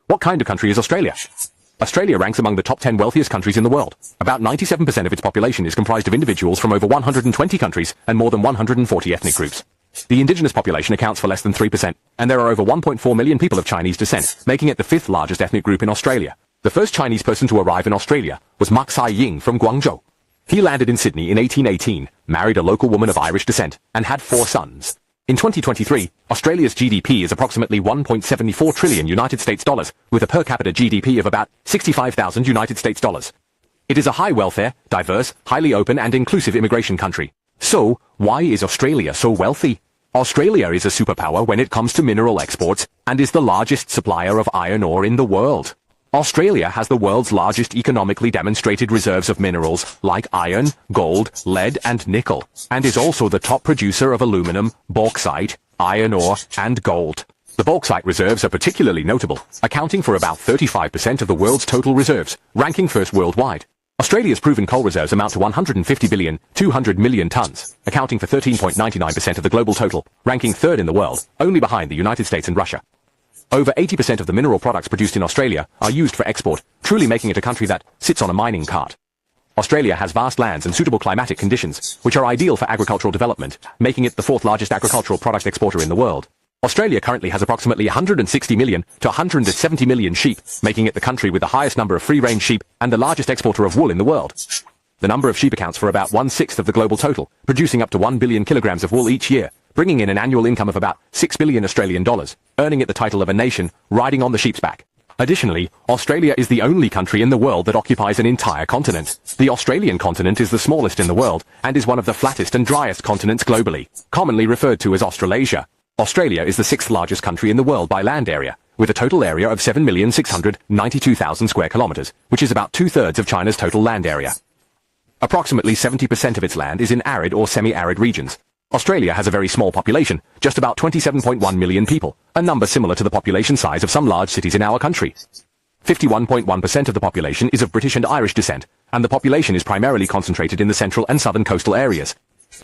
What kind of country is Australia? Australia ranks among the top 10 wealthiest countries in the world. About 97% of its population is comprised of individuals from over 120 countries and more than 140 ethnic groups. The indigenous population accounts for less than 3%, and there are over 1.4 million people of Chinese descent, making it the fifth largest ethnic group in Australia. The first Chinese person to arrive in Australia was Mak Sai Ying from Guangzhou. He landed in Sydney in 1818, married a local woman of Irish descent, and had 4 sons. In 2023, Australia's GDP is approximately 1.74 trillion United States dollars, with a per capita GDP of about 65,000 United States dollars. It is a high welfare, diverse, highly open and inclusive immigration country. So, why is Australia so wealthy? Australia is a superpower when it comes to mineral exports, and is the largest supplier of iron ore in the world. Australia has the world's largest economically demonstrated reserves of minerals like iron, gold, lead and nickel, and is also the top producer of aluminum, bauxite, iron ore and gold. The bauxite reserves are particularly notable, accounting for about 35% of the world's total reserves, ranking first worldwide. Australia's proven coal reserves amount to 150 billion, 200 million tons, accounting for 13.99% of the global total, ranking third in the world, only behind the United States and Russia. Over 80% of the mineral products produced in Australia are used for export, truly making it a country that sits on a mining cart. Australia has vast lands and suitable climatic conditions, which are ideal for agricultural development, making it the fourth largest agricultural product exporter in the world. Australia currently has approximately 160 million to 170 million sheep, making it the country with the highest number of free-range sheep and the largest exporter of wool in the world. The number of sheep accounts for about 1/6 of the global total, producing up to 1 billion kilograms of wool each year, bringing in an annual income of about 6 billion Australian dollars, earning it the title of a nation riding on the sheep's back. Additionally, Australia is the only country in the world that occupies an entire continent. The Australian continent is the smallest in the world, and is one of the flattest and driest continents globally, commonly referred to as Australasia. Australia is the 6th largest country in the world by land area, with a total area of 7,692,000 square kilometers, which is about 2/3 of China's total land area. Approximately 70% of its land is in arid or semi-arid regions. Australia has a very small population, just about 27.1 million people, a number similar to the population size of some large cities in our country. 51.1% of the population is of British and Irish descent, and the population is primarily concentrated in the central and southern coastal areas.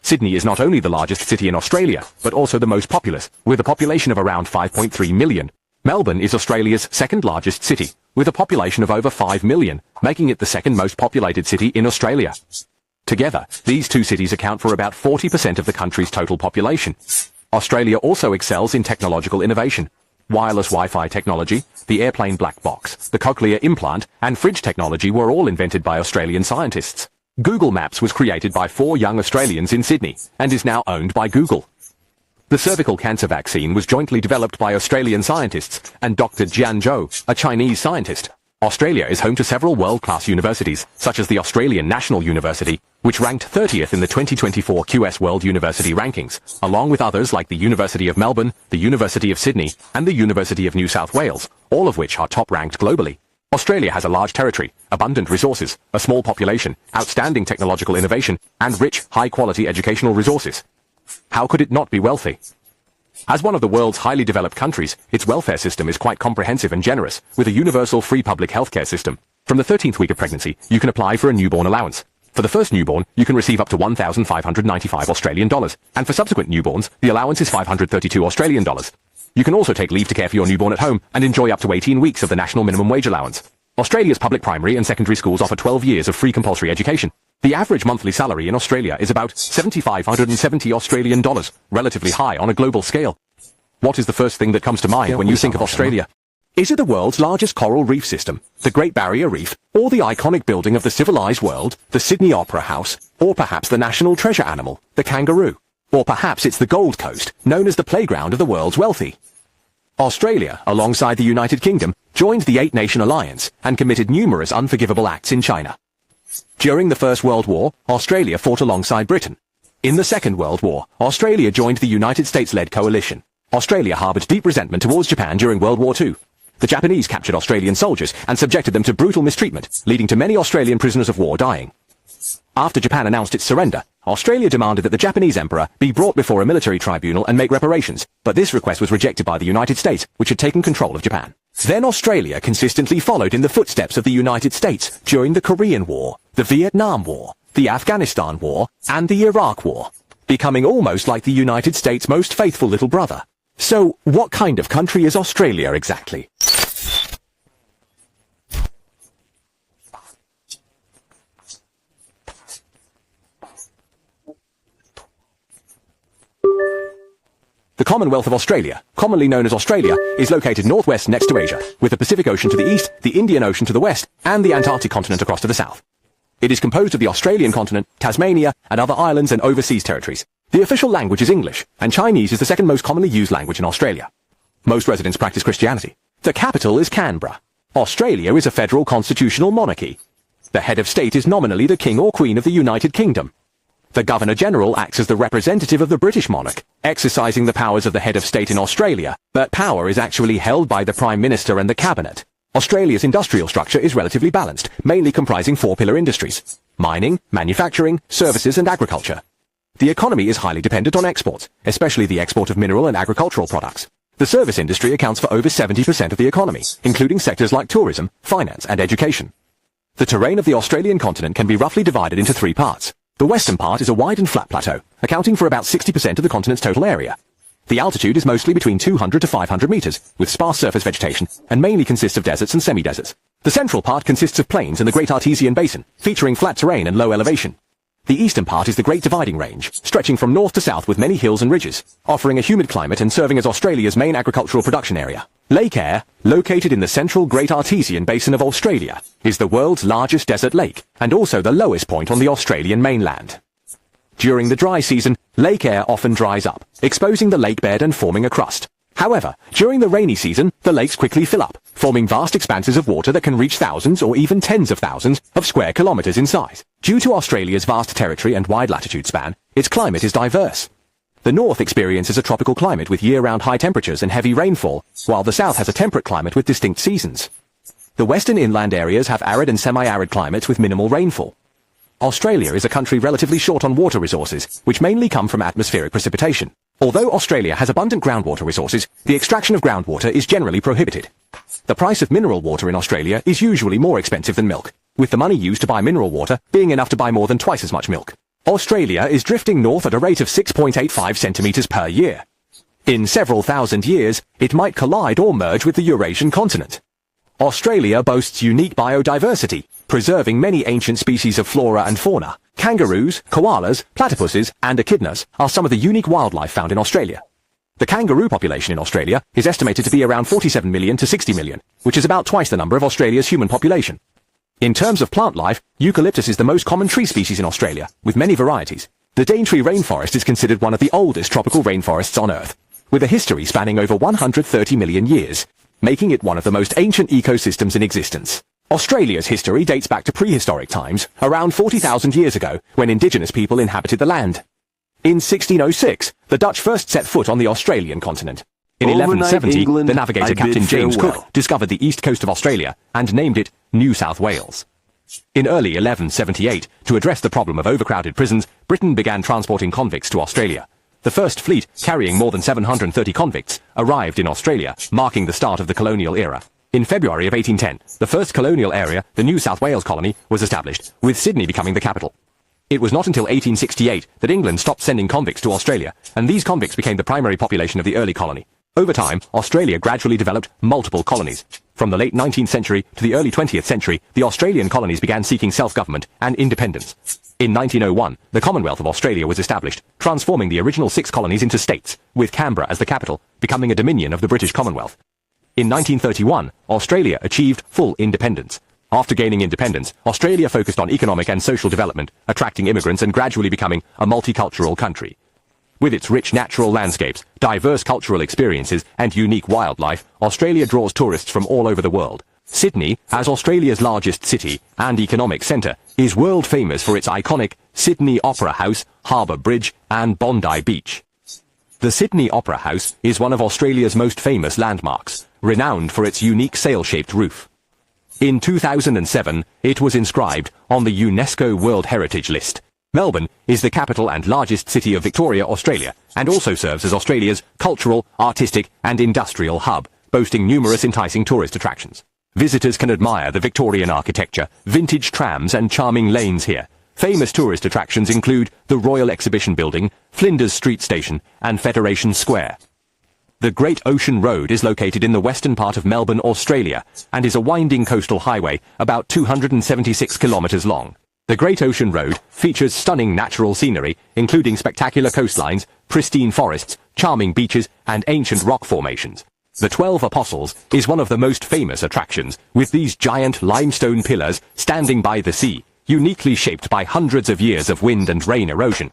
Sydney is not only the largest city in Australia, but also the most populous, with a population of around 5.3 million. Melbourne is Australia's second largest city, with a population of over 5 million, making it the second most populated city in Australia. Together, these two cities account for about 40% of the country's total population. Australia also excels in technological innovation. Wireless Wi-Fi technology, the airplane black box, the cochlear implant, and fridge technology were all invented by Australian scientists. Google Maps was created by 4 young Australians in Sydney, and is now owned by Google. The cervical cancer vaccine was jointly developed by Australian scientists and Dr. Jian Zhou, a Chinese scientist. Australia is home to several world-class universities, such as the Australian National University, which ranked 30th in the 2024 QS World University Rankings, along with others like the University of Melbourne, the University of Sydney, and the University of New South Wales, all of which are top-ranked globally. Australia has a large territory, abundant resources, a small population, outstanding technological innovation, and rich, high-quality educational resources. How could it not be wealthy? As one of the world's highly developed countries, its welfare system is quite comprehensive and generous, with a universal free public healthcare system. From the 13th week of pregnancy, you can apply for a newborn allowance. For the first newborn, you can receive up to 1,595 Australian dollars, and for subsequent newborns, the allowance is 532 Australian dollars. You can also take leave to care for your newborn at home and enjoy up to 18 weeks of the national minimum wage allowance. Australia's public primary and secondary schools offer 12 years of free compulsory education. The average monthly salary in Australia is about 7,570 Australian dollars, relatively high on a global scale. What is the first thing that comes to mind when you think of Australia? Is it the world's largest coral reef system, the Great Barrier Reef, or the iconic building of the civilized world, the Sydney Opera House, or perhaps the national treasure animal, the kangaroo? Or perhaps it's the Gold Coast, known as the playground of the world's wealthy. Australia, alongside the United Kingdom, joined the 8-Nation Alliance and committed numerous unforgivable acts in China. During the First World War, Australia fought alongside Britain. In the Second World War, Australia joined the United States-led coalition. Australia harboured deep resentment towards Japan during World War II. The Japanese captured Australian soldiers and subjected them to brutal mistreatment, leading to many Australian prisoners of war dying. After Japan announced its surrender, Australia demanded that the Japanese emperor be brought before a military tribunal and make reparations, but this request was rejected by the United States, which had taken control of Japan. Then Australia consistently followed in the footsteps of the United States during the Korean War, the Vietnam War, the Afghanistan War, and the Iraq War, becoming almost like the United States' most faithful little brother. So, what kind of country is Australia exactly? The Commonwealth of Australia, commonly known as Australia, is located northwest next to Asia, with the Pacific Ocean to the east, the Indian Ocean to the west, and the Antarctic continent across to the south. It is composed of the Australian continent, Tasmania, and other islands and overseas territories. The official language is English, and Chinese is the second most commonly used language in Australia. Most residents practice Christianity. The capital is Canberra. Australia is a federal constitutional monarchy. The head of state is nominally the King or Queen of the United Kingdom. The Governor-General acts as the representative of the British monarch, exercising the powers of the head of state in Australia, but power is actually held by the Prime Minister and the Cabinet. Australia's industrial structure is relatively balanced, mainly comprising four-pillar industries: mining, manufacturing, services and agriculture. The economy is highly dependent on exports, especially the export of mineral and agricultural products. The service industry accounts for over 70% of the economy, including sectors like tourism, finance and education. The terrain of the Australian continent can be roughly divided into three parts. The western part is a wide and flat plateau, accounting for about 60% of the continent's total area. The altitude is mostly between 200 to 500 meters, with sparse surface vegetation, and mainly consists of deserts and semi-deserts. The central part consists of plains in the Great Artesian Basin, featuring flat terrain and low elevation. The eastern part is the Great Dividing Range, stretching from north to south with many hills and ridges, offering a humid climate and serving as Australia's main agricultural production area. Lake Eyre, located in the central Great Artesian Basin of Australia, is the world's largest desert lake, and also the lowest point on the Australian mainland. During the dry season, Lake Eyre often dries up, exposing the lake bed and forming a crust. However, during the rainy season, the lakes quickly fill up, forming vast expanses of water that can reach thousands or even tens of thousands of square kilometers in size. Due to Australia's vast territory and wide latitude span, its climate is diverse. The north experiences a tropical climate with year-round high temperatures and heavy rainfall, while the south has a temperate climate with distinct seasons. The western inland areas have arid and semi-arid climates with minimal rainfall. Australia is a country relatively short on water resources, which mainly come from atmospheric precipitation. Although Australia has abundant groundwater resources, the extraction of groundwater is generally prohibited. The price of mineral water in Australia is usually more expensive than milk, with the money used to buy mineral water being enough to buy more than twice as much milk. Australia is drifting north at a rate of 6.85 centimeters per year. In several thousand years, it might collide or merge with the Eurasian continent. Australia boasts unique biodiversity, preserving many ancient species of flora and fauna. Kangaroos, koalas, platypuses, and echidnas are some of the unique wildlife found in Australia. The kangaroo population in Australia is estimated to be around 47 million to 60 million, which is about twice the number of Australia's human population. In terms of plant life, eucalyptus is the most common tree species in Australia, with many varieties. The Daintree rainforest is considered one of the oldest tropical rainforests on Earth, with a history spanning over 130 million years, making it one of the most ancient ecosystems in existence. Australia's history dates back to prehistoric times, around 40,000 years ago, when indigenous people inhabited the land. In 1606, the Dutch first set foot on the Australian continent. In 1170, the navigator Captain James Cook discovered the east coast of Australia and named it New South Wales. In early 1178, to address the problem of overcrowded prisons, Britain began transporting convicts to Australia. The first fleet, carrying more than 730 convicts, arrived in Australia, marking the start of the colonial era. In February of 1810, the first colonial area, the New South Wales colony, was established, with Sydney becoming the capital. It was not until 1868 that England stopped sending convicts to Australia, and these convicts became the primary population of the early colony. Over time, Australia gradually developed multiple colonies. From the late 19th century to the early 20th century, the Australian colonies began seeking self-government and independence. In 1901, the Commonwealth of Australia was established, transforming the original 6 colonies into states, with Canberra as the capital, becoming a dominion of the British Commonwealth. In 1931, Australia achieved full independence. After gaining independence, Australia focused on economic and social development, attracting immigrants and gradually becoming a multicultural country. With its rich natural landscapes, diverse cultural experiences, and unique wildlife, Australia draws tourists from all over the world. Sydney, as Australia's largest city and economic centre, is world famous for its iconic Sydney Opera House, Harbour Bridge, and Bondi Beach. The Sydney Opera House is one of Australia's most famous landmarks, renowned for its unique sail-shaped roof. In 2007, it was inscribed on the UNESCO World Heritage List. Melbourne is the capital and largest city of Victoria, Australia, and also serves as Australia's cultural, artistic, and industrial hub, boasting numerous enticing tourist attractions. Visitors can admire the Victorian architecture, vintage trams, and charming lanes here. Famous tourist attractions include the Royal Exhibition Building, Flinders Street Station, and Federation Square. The Great Ocean Road is located in the western part of Melbourne, Australia, and is a winding coastal highway about 276 kilometres long. The Great Ocean Road features stunning natural scenery, including spectacular coastlines, pristine forests, charming beaches, and ancient rock formations. The 12 Apostles is one of the most famous attractions, with these giant limestone pillars standing by the sea, uniquely shaped by hundreds of years of wind and rain erosion.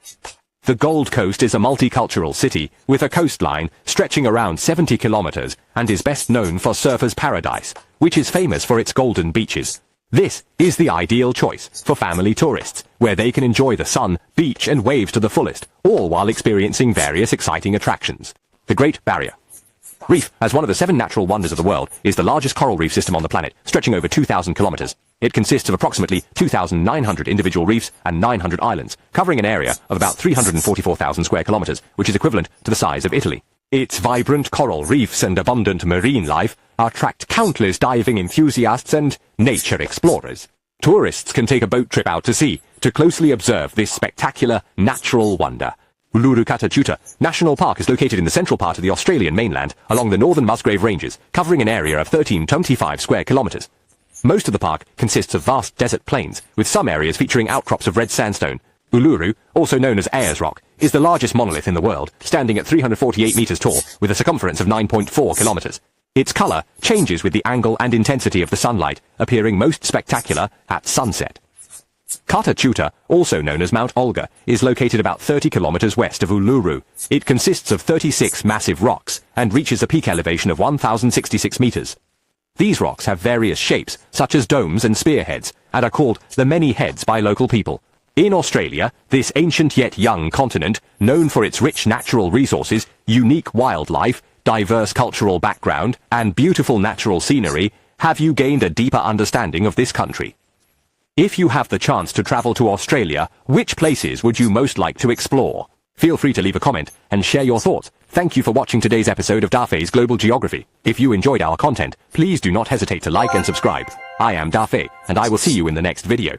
The Gold Coast is a multicultural city with a coastline stretching around 70 kilometers and is best known for Surfers' Paradise, which is famous for its golden beaches. This is the ideal choice for family tourists, where they can enjoy the sun, beach and waves to the fullest, all while experiencing various exciting attractions. The Great Barrier Reef, as one of the 7 natural wonders of the world, is the largest coral reef system on the planet, stretching over 2,000 kilometers. It consists of approximately 2,900 individual reefs and 900 islands, covering an area of about 344,000 square kilometers, which is equivalent to the size of Italy. Its vibrant coral reefs and abundant marine life attract countless diving enthusiasts and nature explorers. Tourists can take a boat trip out to sea to closely observe this spectacular natural wonder. Uluru Kata Tjuta National Park is located in the central part of the Australian mainland, along the northern Musgrave Ranges, covering an area of 1325 square kilometers. Most of the park consists of vast desert plains, with some areas featuring outcrops of red sandstone. Uluru, also known as Ayers Rock, is the largest monolith in the world, standing at 348 meters tall, with a circumference of 9.4 kilometers. Its color changes with the angle and intensity of the sunlight, appearing most spectacular at sunset. Kata Tjuta, also known as Mount Olga, is located about 30 kilometers west of Uluru. It consists of 36 massive rocks and reaches a peak elevation of 1,066 meters. These rocks have various shapes, such as domes and spearheads, and are called the Many Heads by local people. In Australia, this ancient yet young continent, known for its rich natural resources, unique wildlife, diverse cultural background, and beautiful natural scenery, have you gained a deeper understanding of this country? If you have the chance to travel to Australia, which places would you most like to explore? Feel free to leave a comment and share your thoughts. Thank you for watching today's episode of Dafe's Global Geography. If you enjoyed our content, please do not hesitate to like and subscribe. I am Dafe, and I will see you in the next video.